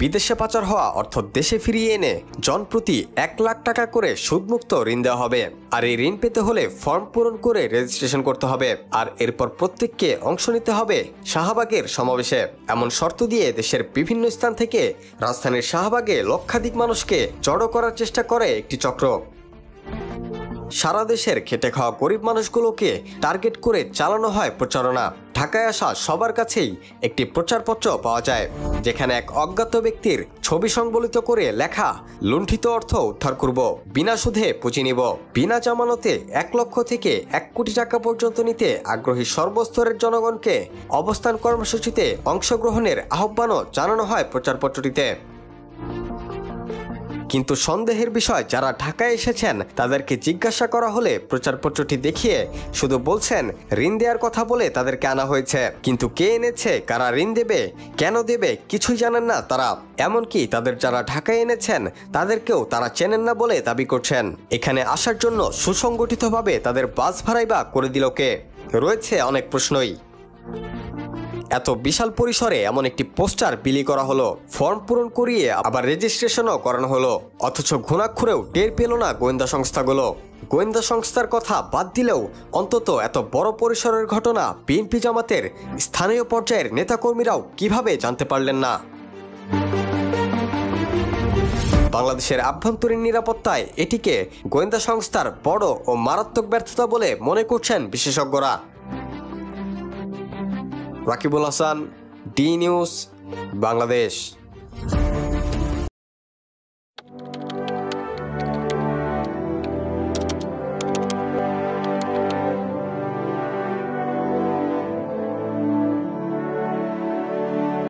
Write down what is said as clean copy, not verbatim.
বিদেশে পাচার হওয়া অর্থ দেশে ফিরিয়ে এনে জনপ্রতি 1 লাখ টাকা করে সুদমুক্ত ঋণ দেওয়া হবে। আর এই ঋণ পেতে হলে ফর্ম পূরণ করে রেজিস্ট্রেশন করতে হবে। আর এরপর প্রত্যেককে অংশ নিতে হবে শাহবাগের সমাবেশে। এমন শর্ত দিয়ে দেশের বিভিন্ন স্থান থেকে রাজধানীর শাহবাগে লক্ষাধিক মানুষকে জড়ো করার চেষ্টা করে একটি চক্র। সারা দেশের খেটে খাওয়া গরিব মানুষগুলোকে টার্গেট করে চালানো হয় প্রচারণা। ঢাকায় আসা সবার কাছেই একটি প্রচারপত্র পাওয়া যায়, যেখানে এক অজ্ঞাত ব্যক্তির ছবি সংবলিত করে লেখা, লুণ্ঠিত অর্থ উদ্ধার করব, বিনা সুদে পুঁজি নিব, বিনা জামানতে 1 লক্ষ থেকে 1 কোটি টাকা পর্যন্ত নিতে আগ্রহী সর্বস্তরের জনগণকে অবস্থান কর্মসূচিতে অংশগ্রহণের আহ্বানও জানানো হয় প্রচারপত্রটিতে। কিন্তু সন্দেহের বিষয়, যারা ঢাকায় এসেছেন তাদেরকে জিজ্ঞাসা করা হলে প্রচারপত্রটি দেখিয়ে শুধু বলছেন ঋণ দেওয়ার কথা বলে তাদেরকে আনা হয়েছে, কিন্তু কে এনেছে, কারা ঋণ দেবে, কেন দেবে কিছুই জানেন না তারা। এমনকি তাদের যারা ঢাকায় এনেছেন তাদেরকেও তারা চেনেন না বলে দাবি করছেন। এখানে আসার জন্য সুসংগঠিতভাবে তাদের বাস ভাড়াই বা করে দিল কে? রয়েছে অনেক প্রশ্নই। এত বিশাল পরিসরে এমন একটি পোস্টার বিলি করা হলো, ফর্ম পূরণ করিয়ে আবার রেজিস্ট্রেশনও করানো হলো, অথচ ঘুণাক্ষরেও টের পেল না গোয়েন্দা সংস্থাগুলো। গোয়েন্দা সংস্থার কথা বাদ দিলেও অন্তত এত বড় পরিসরের ঘটনা বিএনপি জামাতের স্থানীয় পর্যায়ের নেতাকর্মীরাও কিভাবে জানতে পারলেন না? বাংলাদেশের আভ্যন্তরীণ নিরাপত্তায় এটিকে গোয়েন্দা সংস্থার বড় ও মারাত্মক ব্যর্থতা বলে মনে করছেন বিশেষজ্ঞরা। Rakibul Hasan, D news, Bangladesh.